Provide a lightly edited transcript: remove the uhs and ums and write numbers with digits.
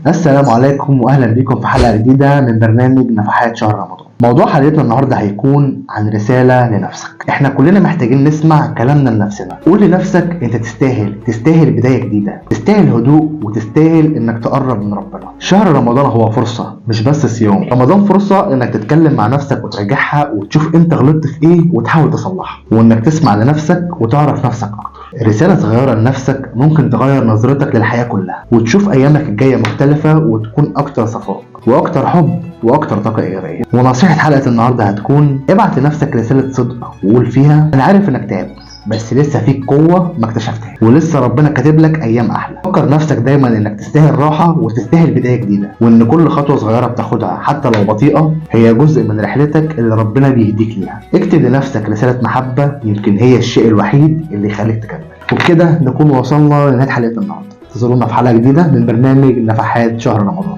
السلام عليكم واهلا بكم في حلقه جديده من برنامج نفحات شهر رمضان. موضوع حلقتنا النهارده هيكون عن رساله لنفسك. احنا كلنا محتاجين نسمع كلامنا لنفسنا. قول لنفسك انت تستاهل بدايه جديده، تستاهل هدوء، وتستاهل انك تقرب من ربنا. شهر رمضان هو فرصه مش بس صيام. رمضان فرصه انك تتكلم مع نفسك وتراجعها وتشوف انت غلطت في ايه وتحاول تصلحها، وانك تسمع لنفسك وتعرف نفسك اكتر. رسالة صغيرة لنفسك ممكن تغير نظرتك للحياة كلها، وتشوف أيامك الجاية مختلفة وتكون أكتر صفاء وأكتر حب وأكتر طاقة إيجابية. ونصيحة حلقة النهاردة هتكون: ابعت لنفسك رسالة صدق وقول فيها أنا عارف إنك تعبت، بس لسه فيك قوة ما اكتشفتهاش، ولسه ربنا كاتب لك أيام أحلى. فكر نفسك دايما إنك تستاهل راحة وتستاهل بداية جديدة، وإن كل خطوة صغيرة بتاخدها حتى لو بطيئة هي جزء من رحلتك اللي ربنا بيهديك ليها. اكتب لنفسك رسالة محبة، يمكن هي الشيء الوحيد اللي يخليك تكمل. وبكده نكون وصلنا لنهاية حلقة النهاردة. انتظرونا في حلقة جديدة من برنامج نفحات شهر رمضان.